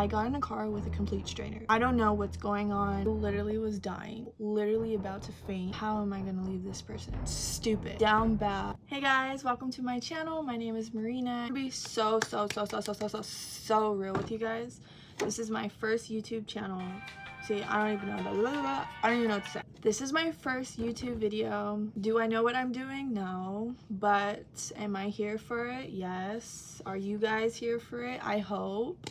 I got in a car with a complete stranger. I don't know what's going on. Literally was dying. Literally about to faint. How am I gonna leave this person? Stupid. Down bad. Hey guys, welcome to my channel. My name is Marina. I'm gonna be so real with you guys. This is my first YouTube channel. See, I don't even know. I don't even know what to say. This is my first YouTube video. Do I know what I'm doing? No. But am I here for it? Yes. Are you guys here for it? I hope.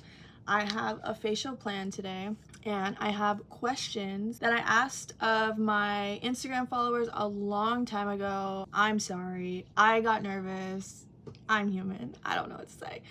I have a facial plan today, and I have questions that I asked of my Instagram followers a long time ago. I'm sorry. I got nervous. I'm human. I don't know what to say.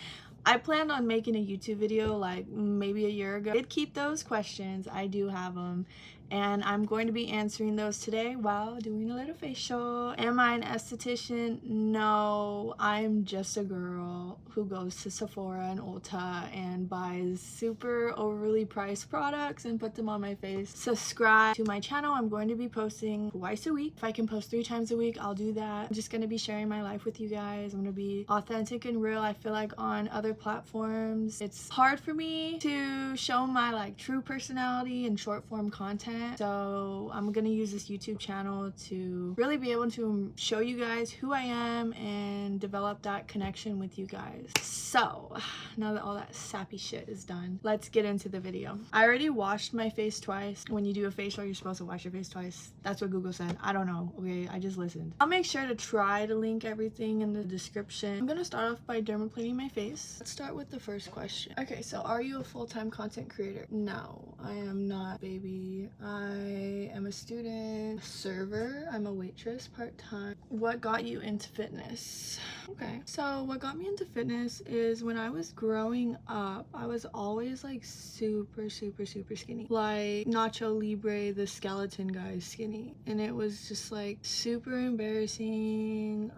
I planned on making a YouTube video like maybe a year ago. I did keep those questions. I do have them. And I'm going to be answering those today while doing a little facial. Am I an esthetician? No, I'm just a girl who goes to Sephora and Ulta and buys super overly priced products and put them on my face. Subscribe to my channel. I'm going to be posting twice a week. If I can post 3 times a week, I'll do that. I'm just going to be sharing my life with you guys. I'm going to be authentic and real. I feel like on other platforms, it's hard for me to show my like true personality in short form content. So I'm gonna use this YouTube channel to really be able to show you guys who I am and develop that connection with you guys. So now that all that sappy shit is done, let's get into the video. I already washed my face twice. When you do a facial, you're supposed to wash your face twice. That's what Google said. I don't know. Okay, I just listened. I'll make sure to try to link everything in the description. I'm gonna start off by dermaplaning my face. Let's start with the first question. Okay, so are you a full-time content creator? No, I am not, baby. I am a student, a server. I'm a waitress part-time. What got you into fitness? Okay, so what got me into fitness is when I was growing up, I was always like super skinny. Like Nacho Libre, the skeleton guy, skinny. And it was just like super embarrassing.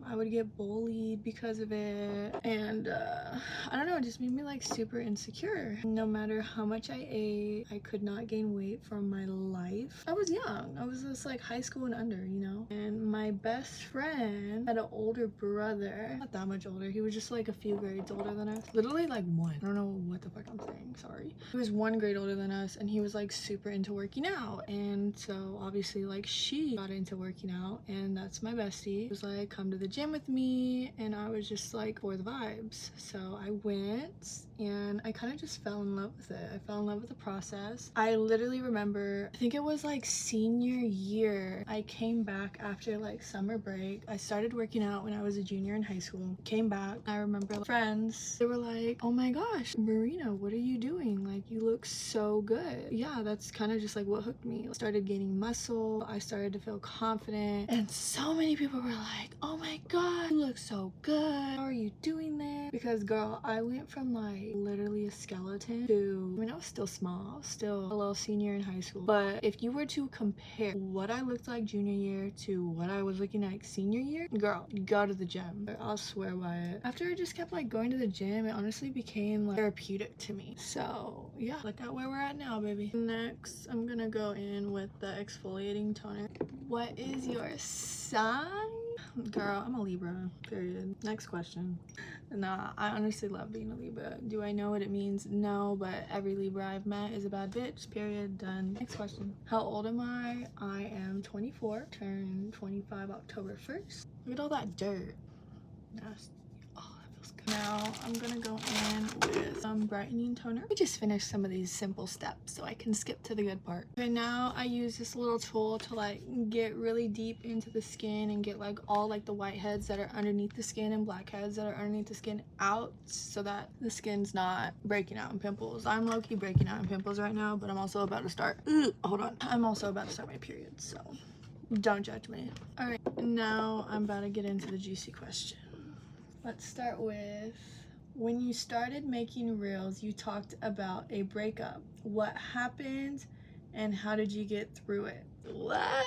I would get bullied because of it. And I don't know, it just made me like super insecure. No matter how much I ate, I could not gain weight from my life. I was young. I was just like high school and under, you know? And my best friend had an older brother. Not that much older. He was just like a few grades older than us. Literally like 1. I don't know what the fuck I'm saying. Sorry. He was 1 grade older than us, and he was like super into working out. And so obviously like she got into working out, and that's my bestie. He was like, come to the gym with me, and I was just like for the vibes. So I went, and I kind of just fell in love with it. I fell in love with the process. I literally remember, I think it was like senior year, I came back after like summer break. I started working out when I was a junior in high school. Came back, I remember like, friends, they were like, oh my gosh, Marina, what are you doing? Like, you look so good. Yeah, that's kind of just like what hooked me. I started gaining muscle. I started to feel confident, and so many people were like, oh my god, you look so good. How are you doing this? Because girl, I went from like literally a skeleton to, I mean, I was still small. I was still a little senior in high school. But if you were to compare what I looked like junior year to what I was looking like senior year, girl, go to the gym. I'll swear by it. After I just kept like going to the gym, it honestly became like therapeutic to me. So yeah, look at where we're at now, baby. Next, I'm gonna go in with the exfoliating toner. What is your sign? Girl, I'm a Libra, period. Next question. Nah, I honestly love being a Libra. Do I know what it means? No, but every Libra I've met is a bad bitch, period, done. Next question. How old am I? I am 24, turned 25 October 1st. Look at all that dirt. Nasty. Oh, that feels good. Now I'm gonna go in with some brightening toner. We just finished some of these simple steps so I can skip to the good part. Okay, now I use this little tool to like get really deep into the skin and get like all like the whiteheads that are underneath the skin and blackheads that are underneath the skin out, so that the skin's not breaking out in pimples. I'm low-key breaking out in pimples right now, but I'm also about to start, hold on, I'm also about to start my period, so don't judge me. All right, now I'm about to get into the juicy question. Let's start with, when you started making reels, you talked about a breakup. What happened and how did you get through it? What?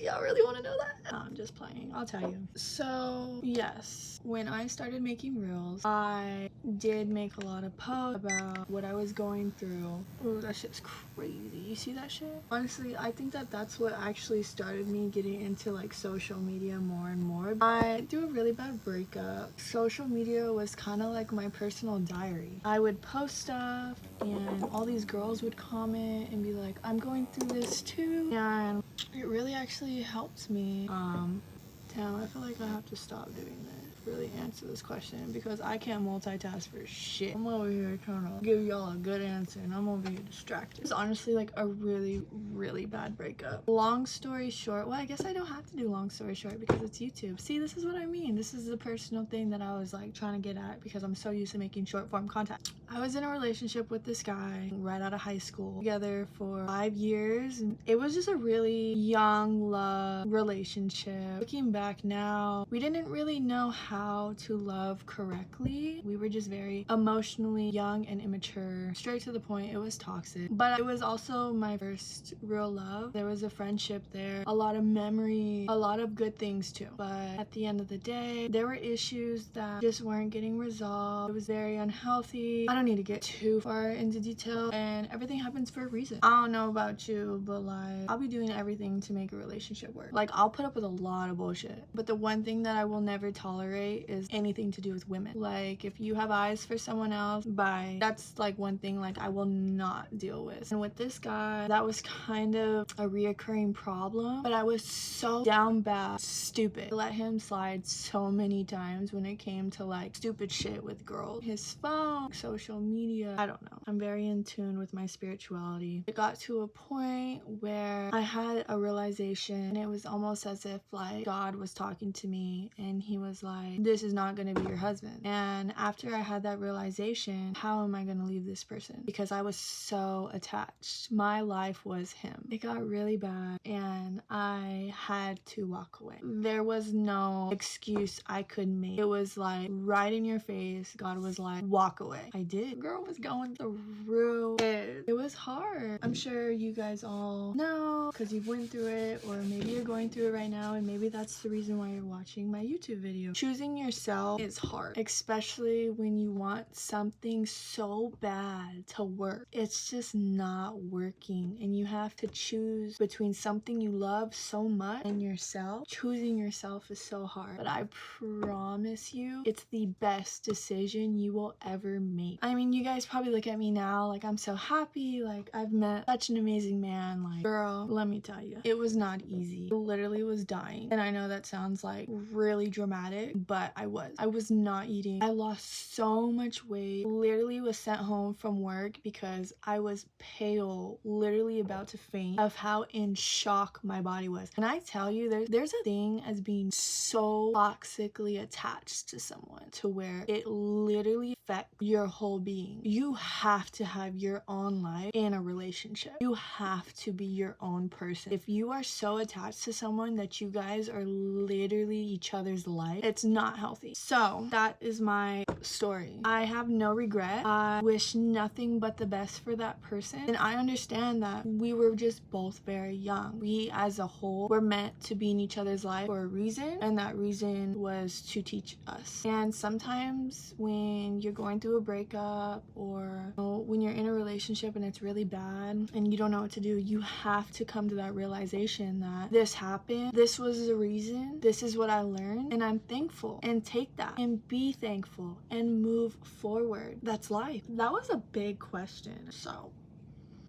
Y'all really want to know that? No, I'm just playing. I'll tell you. So yes, when I started making reels, I did make a lot of posts about what I was going through. Oh, that shit's crazy. You see that shit? Honestly, I think that that's what actually started me getting into like social media more and more. I went through a really bad breakup. Social media was kind of like my personal diary. I would post stuff and all these girls would comment and be like, I'm going through this too. And it really actually helps me. Damn, I feel like I have to stop doing this. Really answer this question because I can't multitask for shit. I'm over here trying to give y'all a good answer and I'm over here distracted. It's honestly like a really bad breakup. Long story short, well, I guess I don't have to do long story short because it's YouTube. See, this is what I mean. This is the personal thing that I was like trying to get at because I'm so used to making short form content. I was in a relationship with this guy right out of high school, together for 5 years. And it was just a really young love relationship. Looking back now, we didn't really know how to love correctly. We were just very emotionally young and immature. Straight to the point, it was toxic. But it was also my first real love. There was a friendship there, a lot of memory, a lot of good things too. But at the end of the day, there were issues that just weren't getting resolved. It was very unhealthy. I don't need to get too far into detail, and everything happens for a reason. I don't know about you, but like I'll be doing everything to make a relationship work. Like I'll put up with a lot of bullshit, but the one thing that I will never tolerate is anything to do with women. Like if you have eyes for someone else, bye. That's like one thing like I will not deal with. And with this guy, that was kind of a reoccurring problem, but I was so down bad stupid. I let him slide so many times when it came to like stupid shit with girls. His phone, social media, I don't know. I'm very in tune with my spirituality. It got to a point where I had a realization, and it was almost as if like God was talking to me and he was like, this is not going to be your husband. And after I had that realization, how am I going to leave this person? Because I was so attached. My life was him. It got really bad and I had to walk away. There was no excuse I could make. It was like right in your face. God was like, walk away. I did. Girl was going through it. It was hard. I'm sure you guys all know because you've went through it, or maybe you're going through it right now, and maybe that's the reason why you're watching my YouTube video. Choosing yourself is hard, especially when you want something so bad to work. It's just not working, and you have to choose between something you love so much and yourself. Choosing yourself is so hard, but I promise you it's the best decision you will ever make. I mean, you guys probably look at me now like I'm so happy, like I've met such an amazing man. Like girl, let me tell you, it was not easy. I literally was dying, and I know that sounds like really dramatic, but I was not eating. I lost so much weight. Literally was sent home from work because I was pale, literally about to faint of how in shock my body was. And I tell you, there's a thing as being so toxically attached to someone to where it literally affects your whole being. You have to have your own life in a relationship. You have to be your own person. If you are so attached to someone that you guys are literally each other's life, it's not healthy. So that is my story. I have no regret. I wish nothing but the best for that person, and I understand that we were just both very young. We as a whole were meant to be in each other's life for a reason, and that reason was to teach us. And sometimes when you're going through a breakup, or when you're in a relationship and it's really bad and you don't know what to do, you have to come to that realization that this happened, this was the reason, this is what I learned, and I'm thankful. And take that and be thankful and move forward. That's life. That was a big question. So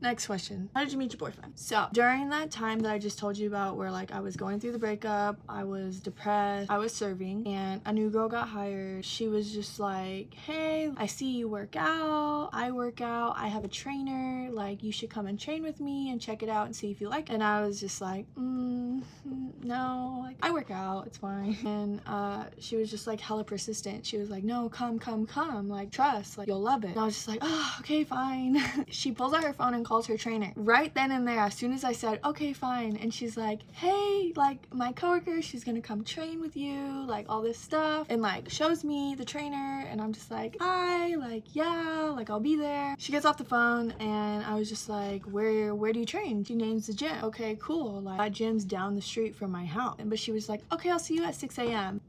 next question. How did you meet your boyfriend? So during that time that I just told you about, where like I was going through the breakup, I was depressed, I was serving, and a new girl got hired. She was just like, hey, I see you work out, I work out, I have a trainer, like you should come and train with me and check it out and see if you like it. And I was just like, no, like I work out, it's fine. And she was just like hella persistent. She was like, no, come, like trust, like you'll love it. And I was just like, oh, okay, fine. She pulls out her phone and calls her trainer right then and there, as soon as I said okay, fine. And she's like, hey, like my coworker, she's gonna come train with you, like all this stuff, and like shows me the trainer, and I'm just like, hi, like yeah, like I'll be there. She gets off the phone and I was just like, where do you train? She names the gym. Okay, cool, like that gym's down the street from my house. But she was like, okay, I'll see you at 6 a.m.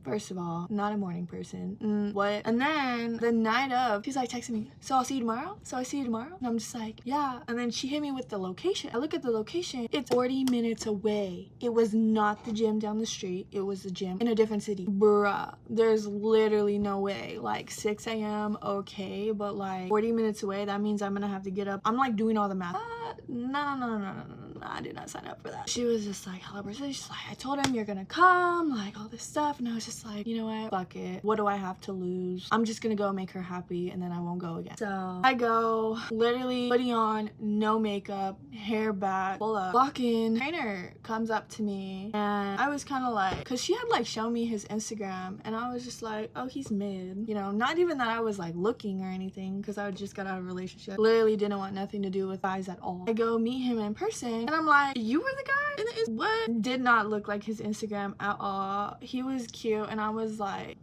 First of all, not a morning person. What? And then the night of, she's like texting me, so I'll see you tomorrow? So I see you tomorrow? And I'm just like, yeah. And then she hit me with the location. I look at the location. It's 40 minutes away. It was not the gym down the street. It was the gym in a different city. Bruh, there's literally no way. Like 6 a.m. okay, but like 40 minutes away, that means I'm gonna have to get up. I'm like doing all the math. No, I did not sign up for that. She was just like, hello, person. She's like, I told him you're gonna come, like all this stuff. And I was just like, you know what? Fuck it. What do I have to lose? I'm just gonna go make her happy and then I won't go again. So I go, literally hoodie on, no makeup, hair back, full up. Walk in, trainer comes up to me and I was kind of like, cause she had like shown me his Instagram and I was just like, oh, he's mid. You know, not even that I was like looking or anything, cause I just got out of a relationship. Literally didn't want nothing to do with guys at all. I go meet him in person and I'm like, you were the guy? And what? Did not look like his Instagram at all. He was cute and I was like,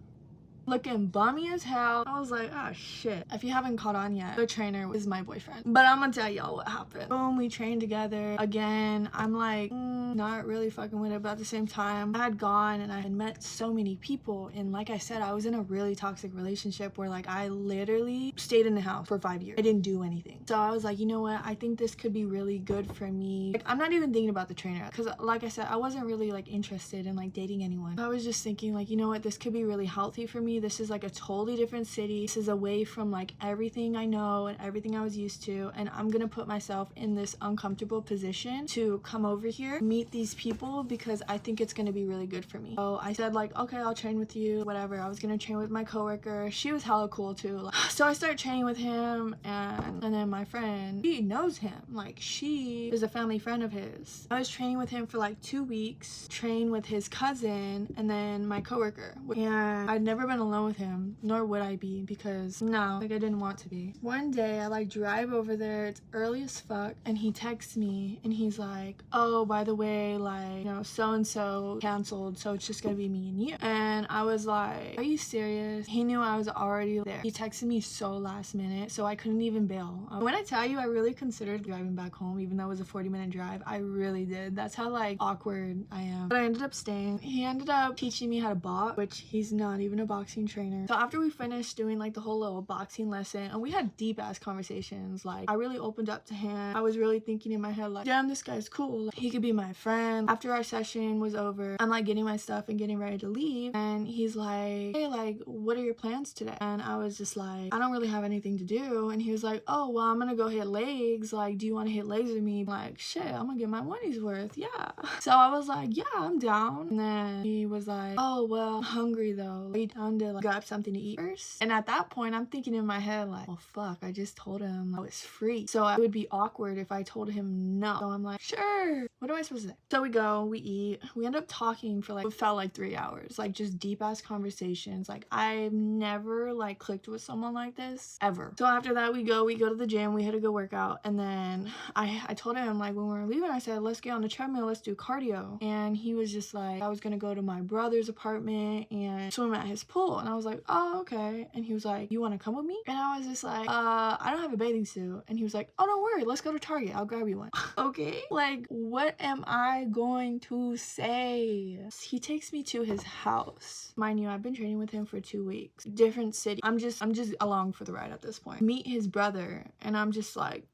looking bummy as hell. I was like, oh shit. If you haven't caught on yet, the trainer is my boyfriend. But I'm gonna tell y'all what happened. Boom, we trained together again. I'm like, not really fucking with it, but at the same time, I had gone and I had met so many people. And like I said, I was in a really toxic relationship where like I literally stayed in the house for 5 years. I didn't do anything. So I was like, you know what? I think this could be really good for me. Like, I'm not even thinking about the trainer because like I said, I wasn't really like interested in like dating anyone. I was just thinking like, you know what? This could be really healthy for me. This is like a totally different city. This is away from like everything I know and everything I was used to, and I'm gonna put myself in this uncomfortable position to come over here, meet these people, because I think it's gonna be really good for me. So I said like, okay, I'll train with you, whatever. I was gonna train with my coworker. She was hella cool too. So I started training with him, and then my friend, she knows him. Like, she is a family friend of his. I was training with him for like 2 weeks, trained with his cousin and then my coworker, and I'd never been alone with him, nor would I be, because no, like I didn't want to be. One day I like drive over there, it's early as fuck, and he texts me and he's like, oh, by the way, like, you know, so and so canceled, so it's just gonna be me and you. And I was like, are you serious? He knew I was already there. He texted me so last minute, so I couldn't even bail. When I tell you, I really considered driving back home, even though it was a 40-minute drive. I really did. That's how like awkward I am. But I ended up staying. He ended up teaching me how to box, which he's not even a boxing trainer. So after we finished doing like the whole little boxing lesson, and we had deep ass conversations, like I really opened up to him. I was really thinking in my head like, damn, this guy's cool, like, he could be my friend. After our session was over, I'm like getting my stuff and getting ready to leave, and he's like, hey, like, what are your plans today? And I was just like, I don't really have anything to do. And he was like, oh, well, I'm gonna go hit legs, like, do you want to hit legs with me? I'm like, shit, I'm gonna get my money's worth, yeah. So I was like, yeah, I'm down. And then he was like, oh, well, I'm hungry though, are you down to like grab something to eat first? And at that point, I'm thinking in my head like, well, fuck, I just told him I was free, so it would be awkward if I told him no. So I'm like, sure, what am I supposed to say? So we go, we eat, we end up talking for like, it felt like 3 hours, like just deep ass conversations. Like, I've never like clicked with someone like this ever. So after that, we go to the gym, we had to go work out, and then I told him like when we were leaving, I said, let's get on the treadmill, let's do cardio. And he was just like, I was gonna go to my brother's apartment and swim at his pool. And I was like, oh, okay. And he was like, you want to come with me? And I was just like, I don't have a bathing suit. And he was like, oh, don't worry, let's go to Target, I'll grab you one. Okay, like, what am I going to say? He takes me to his house. Mind you, I've been training with him for 2 weeks, different city. I'm just along for the ride at this point. Meet his brother, and I'm just like,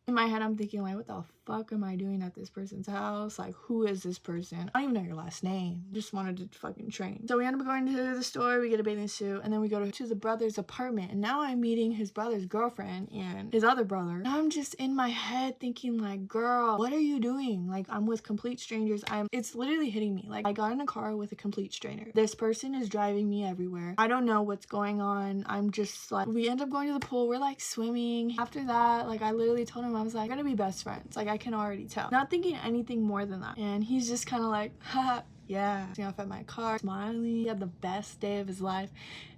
in my head, I'm thinking like, what the fuck am I doing at this person's house? Like, who is this person? I don't even know your last name. Just wanted to fucking train. So we end up going to the store, we get a bathing suit, and then we go to the brother's apartment. And now I'm meeting his brother's girlfriend and his other brother. Now I'm just in my head thinking like, girl, what are you doing? Like, I'm with complete strangers. It's literally hitting me. Like, I got in a car with a complete stranger. This person is driving me everywhere. I don't know what's going on. I'm just like, we end up going to the pool. We're like swimming. After that, like, I literally told him, I was like, we're gonna be best friends. Like, I can already tell. Not thinking anything more than that. And he's just kind of like, haha, yeah. Sitting off at my car, smiling. He had the best day of his life.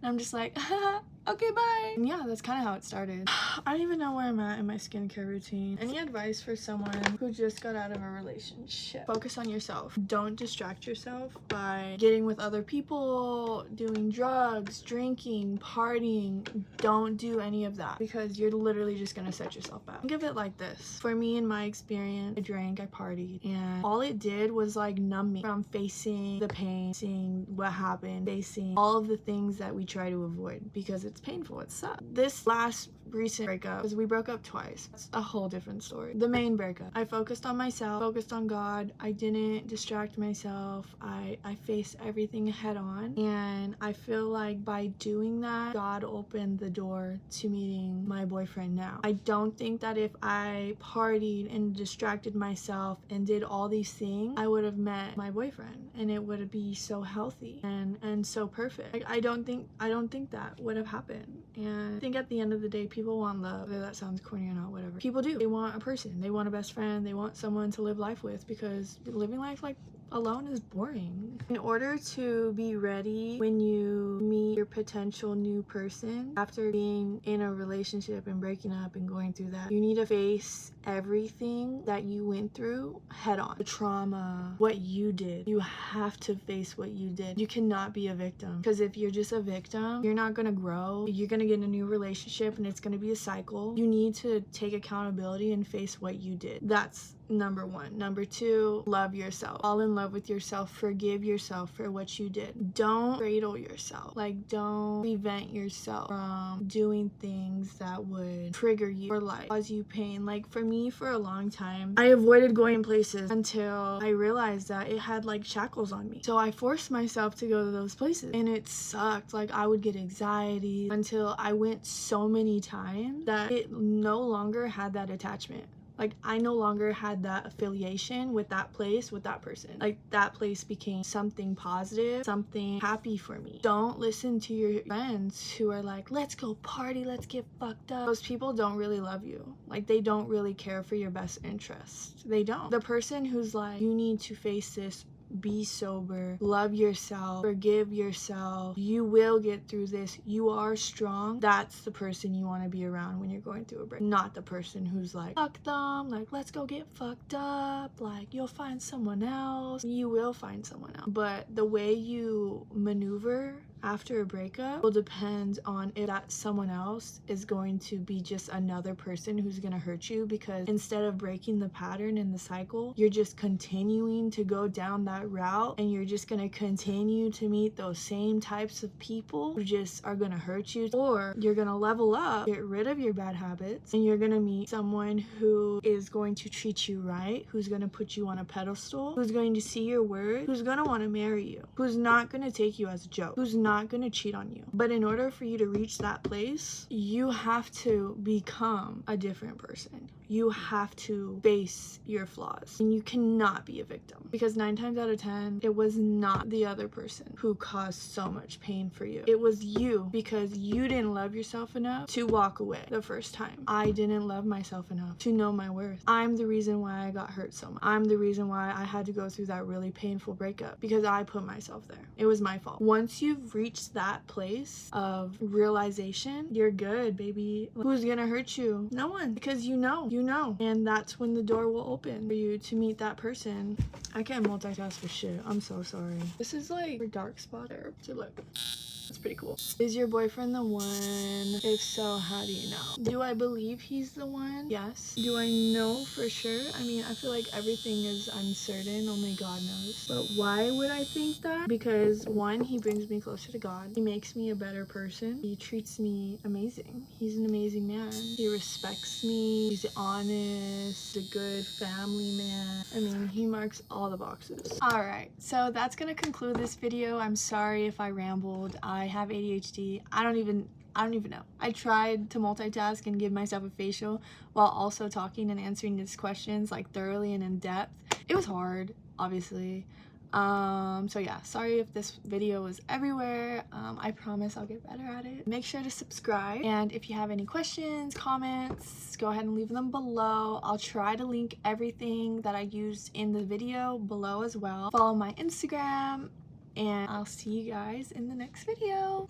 And I'm just like, haha, okay, bye. And yeah, that's kind of how it started. I don't even know where I'm at in my skincare routine. Any advice for someone who just got out of a relationship? Focus on yourself. Don't distract yourself by getting with other people, doing drugs, drinking, partying. Don't do any of that because you're literally just gonna set yourself up. Think of it like this. For me, in my experience, I drank, I partied, and all it did was like numb me from facing the pain, seeing what happened, facing all of the things that we try to avoid because it's painful, it sucks. This last recent breakup, because we broke up twice, it's a whole different story. The main breakup, I focused on myself, focused on God. I didn't distract myself. I faced everything head on, and I feel like by doing that, God opened the door to meeting my boyfriend now. I don't think that if I partied and distracted myself and did all these things, I would have met my boyfriend, and it would be so healthy and so perfect. Like, I don't think that would have happened. And I think at the end of the day, people want love, whether that sounds corny or not, whatever. People do. They want a person, they want a best friend, they want someone to live life with, because living life like alone is boring. In order to be ready when you meet your potential new person after being in a relationship and breaking up and going through that, you need to face everything that you went through head on. The trauma, what you did. You have to face what you did. You cannot be a victim, because if you're just a victim, you're not gonna grow. You're gonna get in a new relationship and it's gonna be a cycle. You need to take accountability and face what you did. That's number one. Number two, love yourself. Fall in love with yourself. Forgive yourself for what you did. Don't cradle yourself. Like, don't prevent yourself from doing things that would trigger you or like cause you pain. Like, for me, for a long time, I avoided going places until I realized that it had like shackles on me. So I forced myself to go to those places, and it sucked. Like, I would get anxiety until I went so many times that it no longer had that attachment. Like, I no longer had that affiliation with that place, with that person. Like, that place became something positive, something happy for me. Don't listen to your friends who are like, let's go party, let's get fucked up. Those people don't really love you. Like, they don't really care for your best interest. They don't. The person who's like, you need to face this, be sober, love yourself, forgive yourself, you will get through this, you are strong, that's the person you want to be around when you're going through a break. Not the person who's like, fuck them, like, let's go get fucked up, like, you'll find someone else. You will find someone else, but the way you maneuver after a breakup will depend on if that someone else is going to be just another person who's gonna hurt you, because instead of breaking the pattern and the cycle, you're just continuing to go down that route, and you're just gonna continue to meet those same types of people who just are gonna hurt you. Or you're gonna level up, get rid of your bad habits, and you're gonna meet someone who is going to treat you right, who's gonna put you on a pedestal, who's going to see your worth, who's gonna want to marry you, who's not gonna take you as a joke, who's not gonna cheat on you. But in order for you to reach that place, you have to become a different person. You have to face your flaws, and you cannot be a victim, because 9 times out of 10, it was not the other person who caused so much pain for you. It was you, because you didn't love yourself enough to walk away the first time. I didn't love myself enough to know my worth. I'm the reason why I got hurt so much. I'm the reason why I had to go through that really painful breakup, because I put myself there. It was my fault. Once you've reached that place of realization, you're good, baby. Who's gonna hurt you? No one, because you know, and that's when the door will open for you to meet that person. I can't multitask for shit. I'm so sorry. This is like a dark spot there. So look. That's pretty cool. Is your boyfriend the one? If so, how do you know? Do I believe he's the one? Yes. Do I know for sure? I mean, I feel like everything is uncertain. Only God knows. But why would I think that? Because one, he brings me closer to God. He makes me a better person. He treats me amazing. He's an amazing man. He respects me. He's honest. He's a good family man. I mean, he marks all the boxes. Alright, so that's gonna conclude this video. I'm sorry if I rambled. I have ADHD. I don't even know. I tried to multitask and give myself a facial while also talking and answering these questions like thoroughly and in depth. It was hard, obviously. So yeah, sorry if this video was everywhere. I promise I'll get better at it. Make sure to subscribe, and if you have any questions, comments, go ahead and leave them below. I'll try to link everything that I used in the video below as well. Follow my Instagram, and I'll see you guys in the next video.